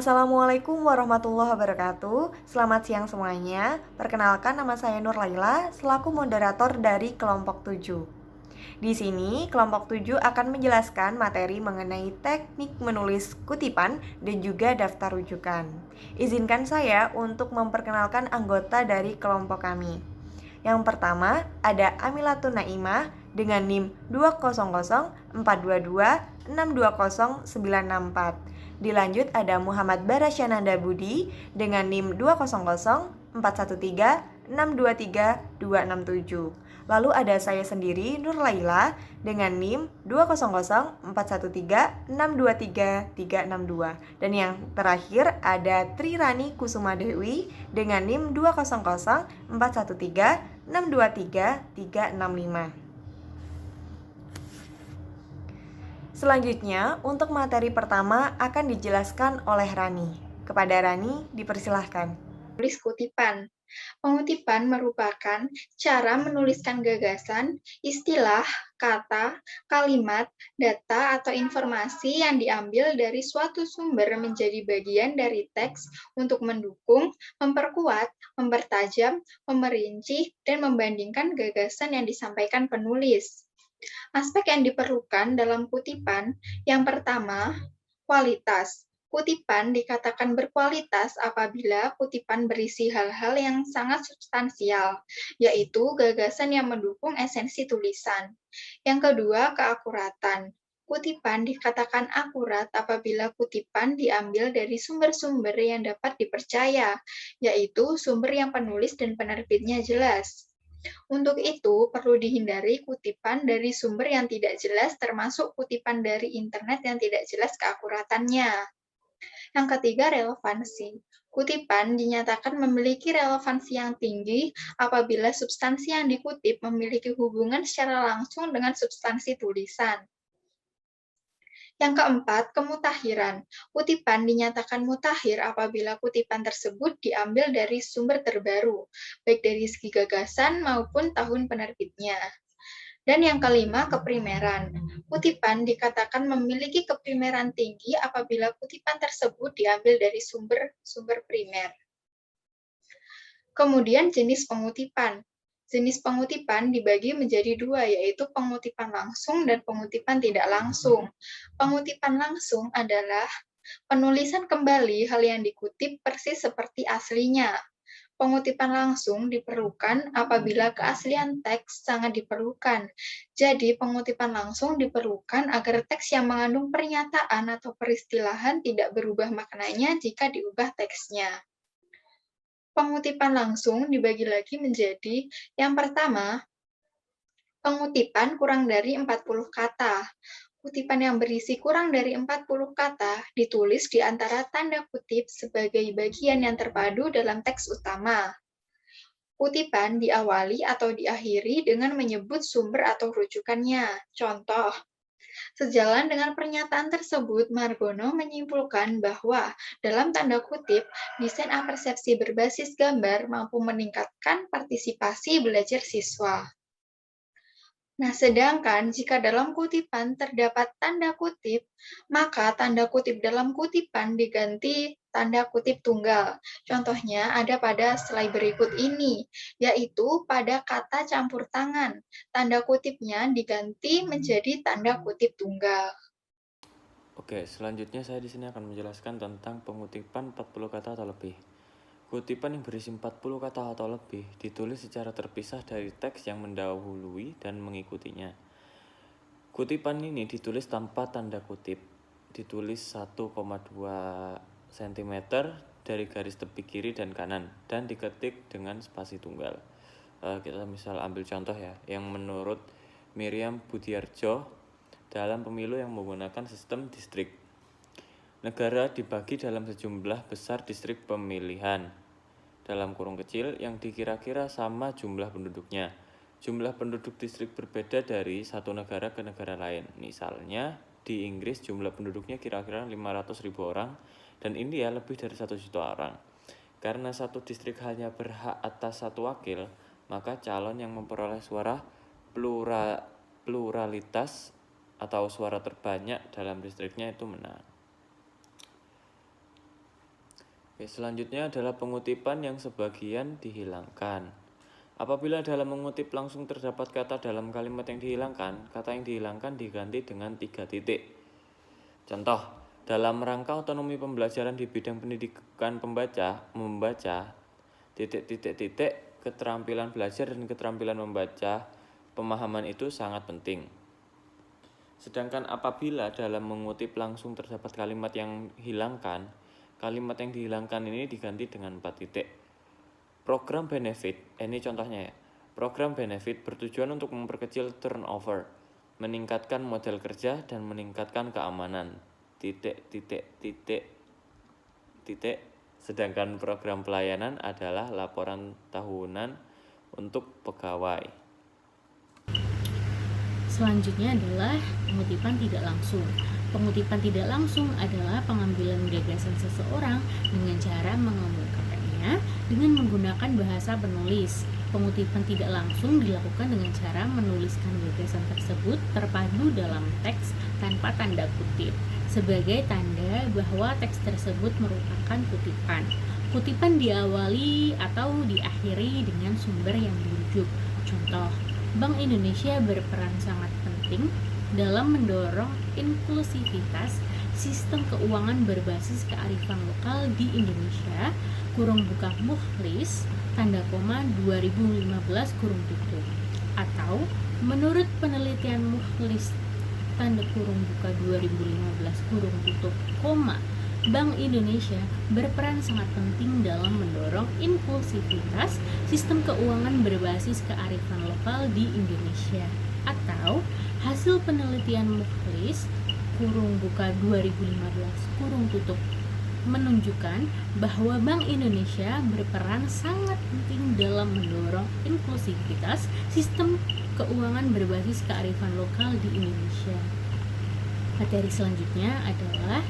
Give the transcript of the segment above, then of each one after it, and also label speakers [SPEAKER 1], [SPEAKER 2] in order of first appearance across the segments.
[SPEAKER 1] Assalamualaikum warahmatullahi wabarakatuh. Selamat siang semuanya. Perkenalkan, nama saya Nur Laila selaku moderator dari kelompok 7. Di sini, kelompok 7 akan menjelaskan materi mengenai teknik menulis kutipan dan juga daftar rujukan. Izinkan saya untuk memperkenalkan anggota dari kelompok kami. Yang pertama, ada Amilatun Naimah dengan NIM 20042262094. Dilanjut ada Muhammad Barasyananda Budi dengan NIM 20041362327. Lalu ada saya sendiri Nur Laila dengan NIM 20041362332. Dan yang terakhir ada Tri Rani Kusuma Dewi dengan NIM 20041362335. Selanjutnya, untuk materi pertama akan dijelaskan oleh Rani. Kepada Rani, dipersilahkan.
[SPEAKER 2] Menulis kutipan. Pengutipan merupakan cara menuliskan gagasan, istilah, kata, kalimat, data, atau informasi yang diambil dari suatu sumber menjadi bagian dari teks untuk mendukung, memperkuat, mempertajam, memerinci, dan membandingkan gagasan yang disampaikan penulis. Aspek yang diperlukan dalam kutipan, yang pertama, kualitas. Kutipan dikatakan berkualitas apabila kutipan berisi hal-hal yang sangat substansial, yaitu gagasan yang mendukung esensi tulisan. Yang kedua, keakuratan. Kutipan dikatakan akurat apabila kutipan diambil dari sumber-sumber yang dapat dipercaya, yaitu sumber yang penulis dan penerbitnya jelas. Untuk itu, perlu dihindari kutipan dari sumber yang tidak jelas, termasuk kutipan dari internet yang tidak jelas keakuratannya. Yang ketiga, relevansi. Kutipan dinyatakan memiliki relevansi yang tinggi apabila substansi yang dikutip memiliki hubungan secara langsung dengan substansi tulisan. Yang keempat, kemutahiran. Kutipan dinyatakan mutakhir apabila kutipan tersebut diambil dari sumber terbaru, baik dari segi gagasan maupun tahun penerbitnya. Dan yang kelima, keprimeran. Kutipan dikatakan memiliki keprimeran tinggi apabila kutipan tersebut diambil dari sumber primer. Kemudian jenis pengutipan. Jenis pengutipan dibagi menjadi dua, yaitu pengutipan langsung dan pengutipan tidak langsung. Pengutipan langsung adalah penulisan kembali hal yang dikutip persis seperti aslinya. Pengutipan langsung diperlukan apabila keaslian teks sangat diperlukan. Jadi, pengutipan langsung diperlukan agar teks yang mengandung pernyataan atau peristilahan tidak berubah maknanya jika diubah teksnya. Pengutipan langsung dibagi lagi menjadi yang pertama, pengutipan kurang dari 40 kata. Kutipan yang berisi kurang dari 40 kata ditulis di antara tanda kutip sebagai bagian yang terpadu dalam teks utama. Kutipan diawali atau diakhiri dengan menyebut sumber atau rujukannya. Contoh, sejalan dengan pernyataan tersebut, Margono menyimpulkan bahwa dalam tanda kutip, desain apersepsi berbasis gambar mampu meningkatkan partisipasi belajar siswa. Nah, sedangkan jika dalam kutipan terdapat tanda kutip, maka tanda kutip dalam kutipan diganti tanda kutip tunggal. Contohnya ada pada slide berikut ini, yaitu pada kata campur tangan. Tanda kutipnya diganti menjadi tanda kutip tunggal.
[SPEAKER 3] Oke, selanjutnya saya di sini akan menjelaskan tentang pengutipan 40 kata atau lebih. Kutipan yang berisi 40 kata atau lebih ditulis secara terpisah dari teks yang mendahului dan mengikutinya. Kutipan ini ditulis tanpa tanda kutip, ditulis 1,2 cm dari garis tepi kiri dan kanan, dan diketik dengan spasi tunggal. Kita misal ambil contoh ya, yang menurut Miriam Budiarjo dalam pemilu yang menggunakan sistem distrik. Negara dibagi dalam sejumlah besar distrik pemilihan, dalam kurung kecil, yang dikira-kira sama jumlah penduduknya. Jumlah penduduk distrik berbeda dari satu negara ke negara lain. Misalnya, di Inggris jumlah penduduknya kira-kira 500.000 orang, dan India lebih dari 1 juta orang. Karena satu distrik hanya berhak atas satu wakil, maka calon yang memperoleh suara pluralitas atau suara terbanyak dalam distriknya itu menang. Oke, selanjutnya adalah pengutipan yang sebagian dihilangkan. Apabila dalam mengutip langsung terdapat kata dalam kalimat yang dihilangkan, kata yang dihilangkan diganti dengan 3 titik. Contoh, dalam rangka otonomi pembelajaran di bidang pendidikan membaca, titik-titik-titik, keterampilan belajar dan keterampilan membaca, pemahaman itu sangat penting. Sedangkan apabila dalam mengutip langsung terdapat kalimat yang hilangkan, kalimat yang dihilangkan ini diganti dengan 4 titik. Program benefit, ini contohnya ya. Program benefit bertujuan untuk memperkecil turnover, meningkatkan model kerja dan meningkatkan keamanan. Titik. Sedangkan program pelayanan adalah laporan tahunan untuk pegawai.
[SPEAKER 4] Selanjutnya adalah pengutipan tidak langsung. Pengutipan tidak langsung adalah pengambilan gagasan seseorang dengan cara mengemukakannya dengan menggunakan bahasa penulis. Pengutipan tidak langsung dilakukan dengan cara menuliskan gagasan tersebut terpadu dalam teks tanpa tanda kutip, sebagai tanda bahwa teks tersebut merupakan kutipan. Kutipan diawali atau diakhiri dengan sumber yang dirujuk. Contoh, Bank Indonesia berperan sangat penting dalam mendorong inklusivitas sistem keuangan berbasis kearifan lokal di Indonesia, kurung buka mukhlis, tanda koma 2015 kurung tutup. Atau menurut penelitian mukhlis, tanda kurung buka 2015 kurung tutup, koma, Bank Indonesia berperan sangat penting dalam mendorong inklusivitas sistem keuangan berbasis kearifan lokal di Indonesia. Atau hasil penelitian mukhlis kurung buka 2015 kurung tutup menunjukkan bahwa Bank Indonesia berperan sangat penting dalam mendorong inklusivitas sistem keuangan berbasis kearifan lokal di Indonesia. Materi selanjutnya adalah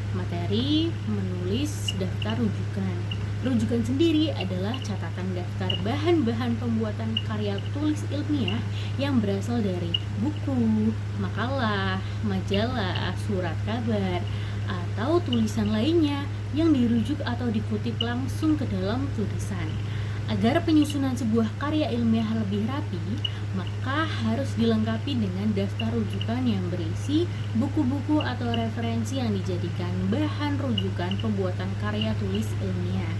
[SPEAKER 4] materi menulis daftar rujukan. Rujukan sendiri adalah catatan daftar bahan-bahan pembuatan karya tulis ilmiah yang berasal dari buku, makalah, majalah, surat kabar, atau tulisan lainnya yang dirujuk atau dikutip langsung ke dalam tulisan. Agar penyusunan sebuah karya ilmiah lebih rapi, maka harus dilengkapi dengan daftar rujukan yang berisi buku-buku atau referensi yang dijadikan bahan rujukan pembuatan karya tulis ilmiah.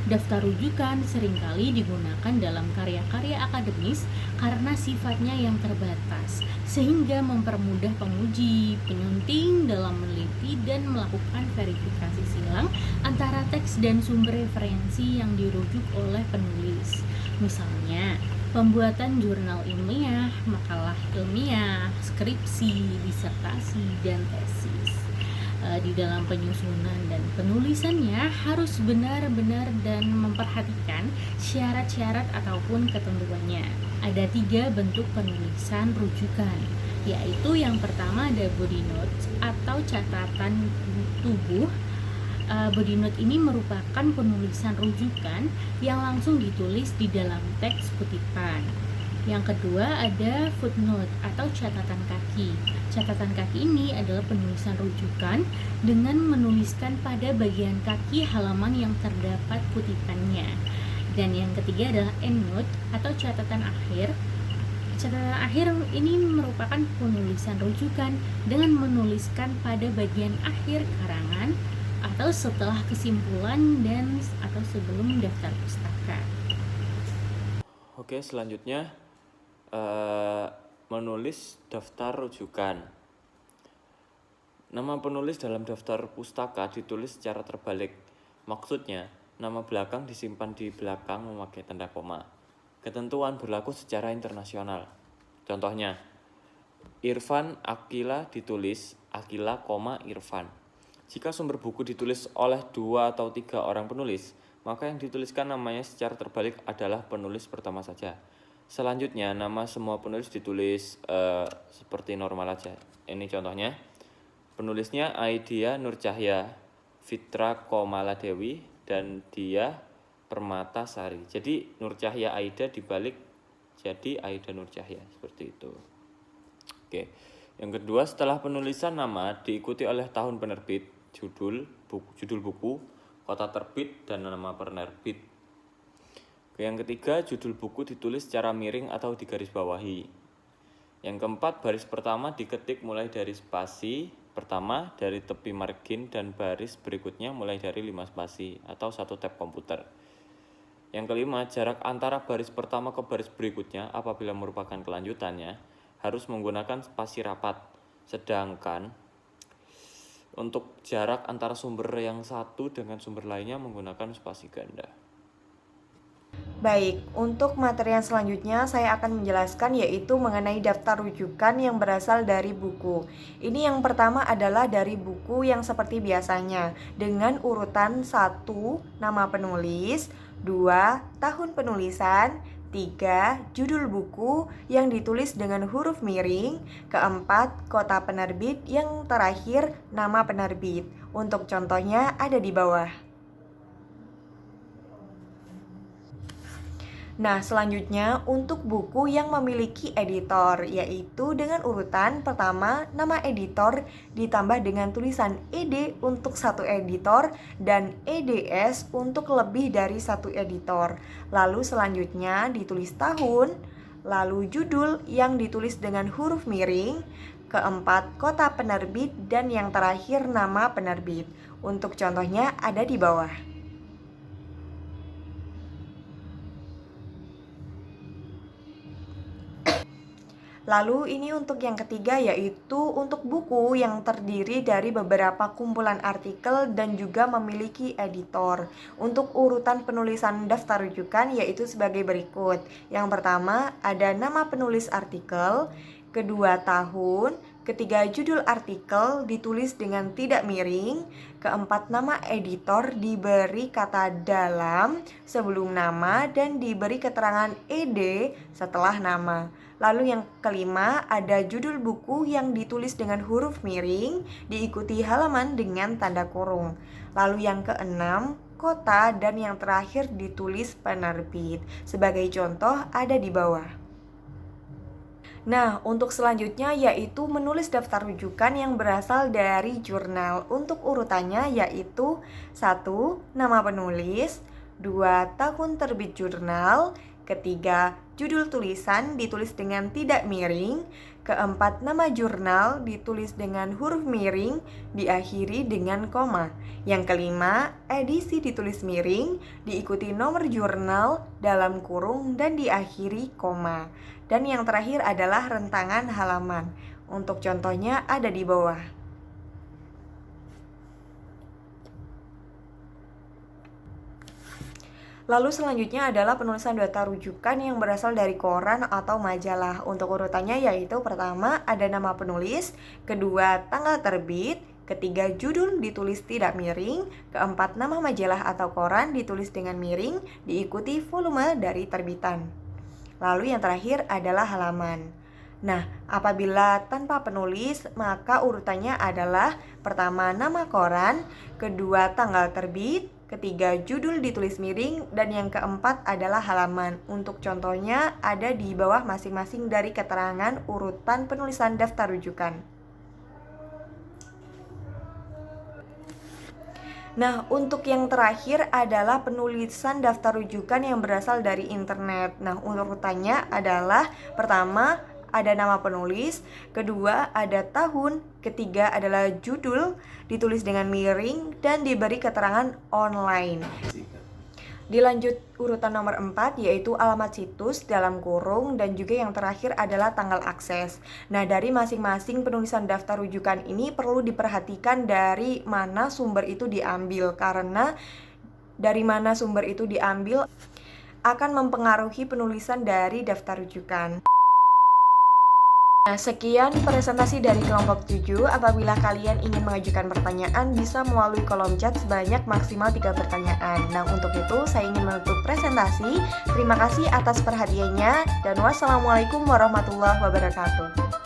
[SPEAKER 4] Daftar rujukan seringkali digunakan dalam karya-karya akademis karena sifatnya yang terbatas, sehingga mempermudah penguji, penyunting dalam meneliti dan melakukan verifikasi silang antara teks dan sumber referensi yang dirujuk oleh penulis. Misalnya, pembuatan jurnal ilmiah, makalah ilmiah, skripsi, disertasi, dan tesis. Di dalam penyusunan dan penulisannya harus benar-benar dan memperhatikan syarat-syarat ataupun ketentuannya. Ada 3 bentuk penulisan rujukan, yaitu yang pertama ada body notes atau catatan tubuh. Body note ini merupakan penulisan rujukan yang langsung ditulis di dalam teks kutipan. Yang kedua ada footnote atau catatan kaki. Catatan kaki ini adalah penulisan rujukan dengan menuliskan pada bagian kaki halaman yang terdapat kutipannya. Dan yang ketiga adalah endnote atau catatan akhir. Catatan akhir ini merupakan penulisan rujukan dengan menuliskan pada bagian akhir karangan atau setelah kesimpulan dan atau sebelum daftar pustaka.
[SPEAKER 3] Oke, selanjutnya menulis daftar rujukan. Nama penulis dalam daftar pustaka ditulis secara terbalik. Maksudnya, nama belakang disimpan di belakang memakai tanda koma. Ketentuan berlaku secara internasional. Contohnya, Irfan Akila ditulis Akila, Irfan. Jika sumber buku ditulis oleh 2 atau 3 orang penulis, maka yang dituliskan namanya secara terbalik adalah penulis pertama saja. Selanjutnya, nama semua penulis ditulis seperti normal aja. Ini contohnya. Penulisnya Aidia Nur Cahya, Fitra Komaladewi, dan Dia Permata Sari. Jadi Nur Cahya Aida dibalik jadi Aida Nur Cahya, seperti itu. Oke. Yang kedua, setelah penulisan nama diikuti oleh tahun penerbit, judul buku, kota terbit, dan nama penerbit. Yang ketiga, judul buku ditulis secara miring atau digarisbawahi. Yang keempat, baris pertama diketik mulai dari spasi pertama dari tepi margin dan baris berikutnya mulai dari 5 spasi atau 1 tab komputer. Yang kelima, jarak antara baris pertama ke baris berikutnya apabila merupakan kelanjutannya harus menggunakan spasi rapat. Sedangkan untuk jarak antara sumber yang satu dengan sumber lainnya menggunakan spasi ganda.
[SPEAKER 1] Baik, untuk materi yang selanjutnya saya akan menjelaskan yaitu mengenai daftar rujukan yang berasal dari buku. Ini yang pertama adalah dari buku yang seperti biasanya dengan urutan 1. Nama penulis, 2. Tahun penulisan, 3. Judul buku yang ditulis dengan huruf miring, 4. Kota penerbit, yang terakhir nama penerbit. Untuk contohnya ada di bawah. Nah, selanjutnya untuk buku yang memiliki editor, yaitu dengan urutan pertama nama editor ditambah dengan tulisan ed untuk 1 editor dan eds untuk lebih dari 1 editor. Lalu selanjutnya ditulis tahun, lalu judul yang ditulis dengan huruf miring, 4. Kota penerbit, dan yang terakhir nama penerbit. Untuk contohnya ada di bawah. Lalu ini untuk yang ketiga, yaitu untuk buku yang terdiri dari beberapa kumpulan artikel dan juga memiliki editor. Untuk urutan penulisan daftar rujukan yaitu sebagai berikut. Yang pertama ada nama penulis artikel, kedua tahun, ketiga judul artikel ditulis dengan tidak miring, 4 nama editor diberi kata dalam sebelum nama dan diberi keterangan ed setelah nama. Lalu yang kelima ada judul buku yang ditulis dengan huruf miring diikuti halaman dengan tanda kurung. Lalu yang keenam kota, dan yang terakhir ditulis penerbit. Sebagai contoh ada di bawah. Nah, untuk selanjutnya yaitu menulis daftar rujukan yang berasal dari jurnal. Untuk urutannya yaitu 1. Nama penulis, 2. Tahun terbit jurnal, ketiga judul tulisan ditulis dengan tidak miring, 4. Nama jurnal ditulis dengan huruf miring diakhiri dengan koma. Yang kelima, edisi ditulis miring diikuti nomor jurnal dalam kurung dan diakhiri koma. Dan yang terakhir adalah rentangan halaman. Untuk contohnya ada di bawah. Lalu selanjutnya adalah penulisan data rujukan yang berasal dari koran atau majalah. Untuk urutannya yaitu pertama ada nama penulis, kedua tanggal terbit, ketiga judul ditulis tidak miring, 4 nama majalah atau koran ditulis dengan miring diikuti volume dari terbitan. Lalu yang terakhir adalah halaman. Nah, apabila tanpa penulis maka urutannya adalah pertama nama koran, kedua tanggal terbit, ketiga judul ditulis miring, dan yang keempat adalah halaman. Untuk contohnya ada di bawah masing-masing dari keterangan urutan penulisan daftar rujukan. Nah, untuk yang terakhir adalah penulisan daftar rujukan yang berasal dari internet. Nah, urutannya adalah pertama ada nama penulis, kedua ada tahun, ketiga adalah judul ditulis dengan miring dan diberi keterangan online. Dilanjut urutan nomor 4 yaitu alamat situs dalam kurung, dan juga yang terakhir adalah tanggal akses. Nah, dari masing-masing penulisan daftar rujukan ini perlu diperhatikan dari mana sumber itu diambil, karena dari mana sumber itu diambil akan mempengaruhi penulisan dari daftar rujukan. Nah, sekian presentasi dari kelompok 7. Apabila kalian ingin mengajukan pertanyaan, bisa melalui kolom chat sebanyak maksimal 3 pertanyaan. Nah, untuk itu saya ingin menutup presentasi. Terima kasih atas perhatiannya dan wassalamualaikum warahmatullahi wabarakatuh.